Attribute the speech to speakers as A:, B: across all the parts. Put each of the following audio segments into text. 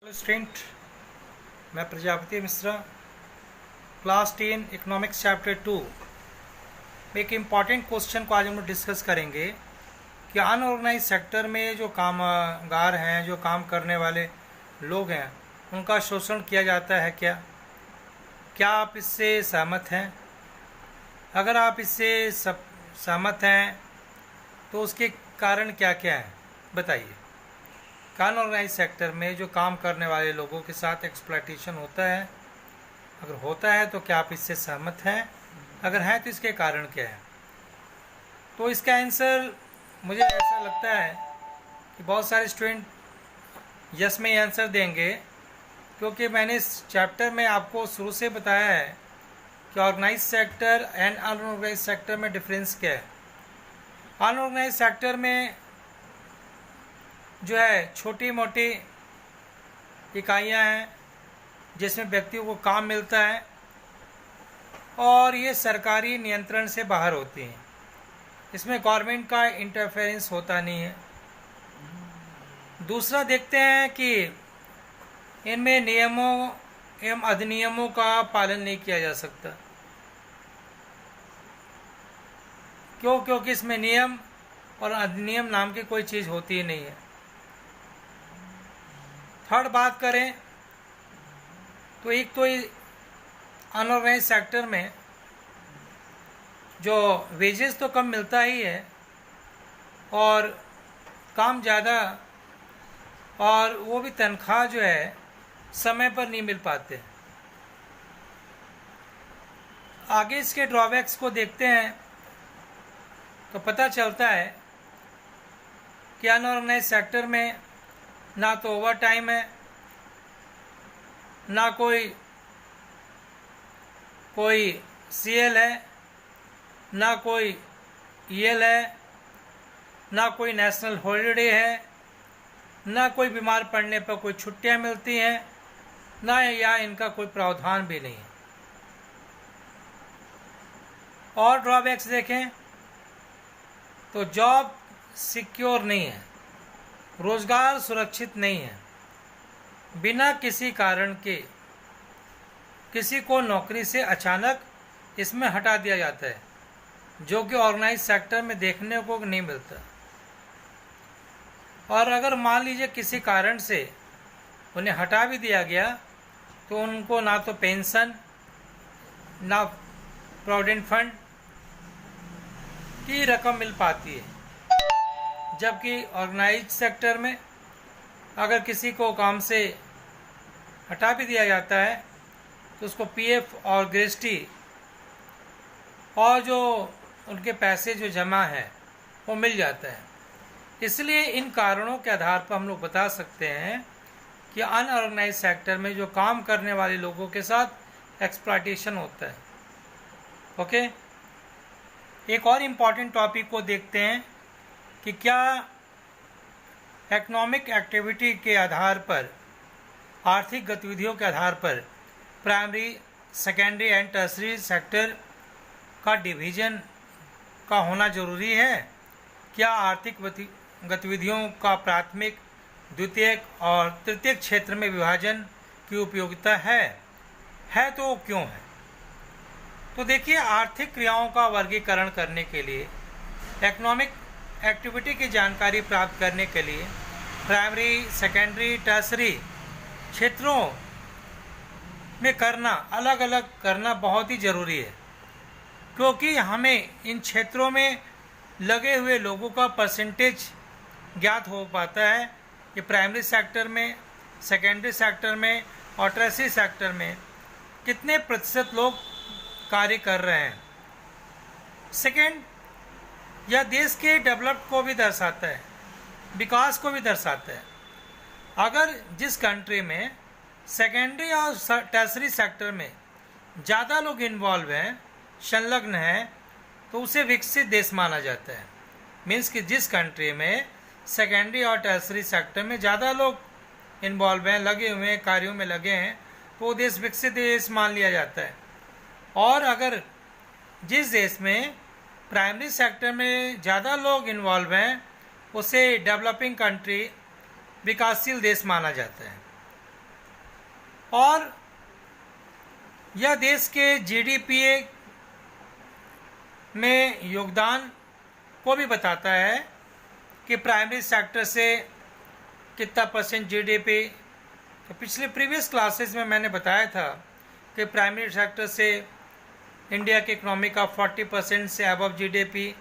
A: Student, मैं Prajapati Mishra, class 10 economics chapter 2 में एक इम्पॉर्टेंट क्वेश्चन को आज हम लोग डिस्कस करेंगे कि अनऑर्गेनाइज सेक्टर में जो कामगार हैं, जो काम करने वाले लोग हैं, उनका शोषण किया जाता है क्या आप इससे सहमत हैं? अगर आप इससे सहमत हैं तो उसके कारण क्या क्या हैं, बताइए। अनऑर्गेनाइज सेक्टर में जो काम करने वाले लोगों के साथ एक्सप्लॉयटेशन होता है, अगर होता है तो क्या आप इससे सहमत हैं? अगर हैं तो इसके कारण क्या है? तो इसका आंसर मुझे ऐसा लगता है कि बहुत सारे स्टूडेंट यस में आंसर देंगे, क्योंकि मैंने इस चैप्टर में आपको शुरू से बताया है कि organise sector and unorganise sector में डिफरेंस क्या है। अनऑर्गेनाइज सेक्टर में जो है छोटी मोटी इकाइयां हैं जिसमें व्यक्तियों को काम मिलता है और ये सरकारी नियंत्रण से बाहर होती हैं। इसमें गवर्नमेंट का इंटरफेरेंस होता नहीं है। दूसरा देखते हैं कि इनमें नियमों एवं अधिनियमों का पालन नहीं किया जा सकता। क्योंकि इसमें नियम और अधिनियम नाम की कोई चीज़ होती ही नहीं है। थर्ड बात करें तो एक तो अनऑर्गेनाइज सेक्टर में जो वेजेस तो कम मिलता ही है और काम ज़्यादा, और वो भी तनख्वाह जो है समय पर नहीं मिल पाते। आगे इसके ड्रॉबैक्स को देखते हैं तो पता चलता है कि अनऑर्गेनाइज सेक्टर में ना तो ओवर टाइम है, ना कोई सीएल है, ना कोई ईएल है, ना कोई नेशनल हॉलिडे है, ना कोई बीमार पड़ने पर कोई छुट्टियां मिलती हैं, ना या इनका कोई प्रावधान भी नहीं है। और ड्रॉबैक्स देखें तो जॉब सिक्योर नहीं है, रोजगार सुरक्षित नहीं है। बिना किसी कारण के किसी को नौकरी से अचानक इसमें हटा दिया जाता है, जो कि ऑर्गेनाइज सेक्टर में देखने को नहीं मिलता। और अगर मान लीजिए किसी कारण से उन्हें हटा भी दिया गया तो उनको ना तो पेंशन, ना प्रोविडेंट फंड की रकम मिल पाती है। जबकि ऑर्गेनाइज सेक्टर में अगर किसी को काम से हटा भी दिया जाता है तो उसको पीएफ और ग्रेच्युटी और जो उनके पैसे जो जमा है वो मिल जाता है। इसलिए इन कारणों के आधार पर हम लोग बता सकते हैं कि अनऑर्गेनाइज सेक्टर में जो काम करने वाले लोगों के साथ एक्सप्लॉयटेशन होता है। ओके, एक और इम्पॉर्टेंट टॉपिक को देखते हैं कि क्या इकोनॉमिक एक्टिविटी के आधार पर, आर्थिक गतिविधियों के आधार पर primary, secondary and tertiary sector का डिवीजन का होना जरूरी है? क्या आर्थिक गतिविधियों का प्राथमिक, द्वितीयक और तृतीयक क्षेत्र में विभाजन की उपयोगिता है तो क्यों है? तो देखिए, आर्थिक क्रियाओं का वर्गीकरण करने के लिए, इकोनॉमिक एक्टिविटी की जानकारी प्राप्त करने के लिए प्राइमरी, सेकेंडरी, टर्सरी क्षेत्रों में करना, अलग अलग करना बहुत ही ज़रूरी है। क्योंकि हमें इन क्षेत्रों में लगे हुए लोगों का परसेंटेज ज्ञात हो पाता है कि प्राइमरी सेक्टर में, सेकेंडरी सेक्टर में और टर्सरी सेक्टर में कितने प्रतिशत लोग कार्य कर रहे हैं। सेकेंड, यह देश के डेवलप को भी दर्शाता है, विकास को भी दर्शाता है। अगर जिस कंट्री में सेकेंडरी और टर्सरी सेक्टर में ज़्यादा लोग इन्वॉल्व हैं, संलग्न हैं, तो उसे विकसित देश माना जाता है। मीन्स कि जिस कंट्री में सेकेंडरी और टर्सरी सेक्टर में ज़्यादा लोग इन्वॉल्व हैं, लगे हुए हैं, कार्यों में लगे हैं, तो वो देश विकसित देश मान लिया जाता है। और अगर जिस देश में प्राइमरी सेक्टर में ज़्यादा लोग इन्वॉल्व हैं, उसे डेवलपिंग कंट्री, विकासशील देश माना जाता है। और यह देश के जीडीपी में योगदान को भी बताता है कि प्राइमरी सेक्टर से कितना परसेंट जीडीपी। तो पिछले प्रीवियस क्लासेस में मैंने बताया था कि प्राइमरी सेक्टर से इंडिया की इकोनॉमी का 40% से अबव जीडीपी,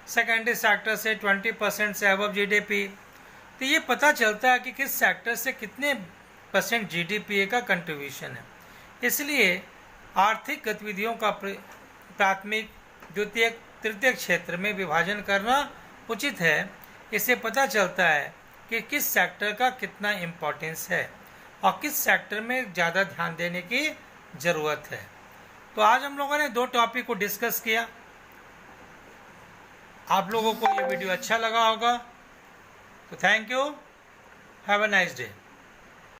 A: सेकेंडरी सेक्टर से 20% से अबव जीडीपी। तो ये पता चलता है कि किस सेक्टर से कितने % जीडीपी का कंट्रीब्यूशन है। इसलिए आर्थिक गतिविधियों का प्राथमिक, द्वितीयक, तृतीयक क्षेत्र में विभाजन करना उचित है। इससे पता चलता है कि किस सेक्टर का कितना इम्पोर्टेंस है और किस सेक्टर में ज़्यादा ध्यान देने की ज़रूरत है। तो आज हम लोगों ने 2 टॉपिक को डिस्कस किया। आप लोगों को ये वीडियो अच्छा लगा होगा, तो thank you, have a nice day.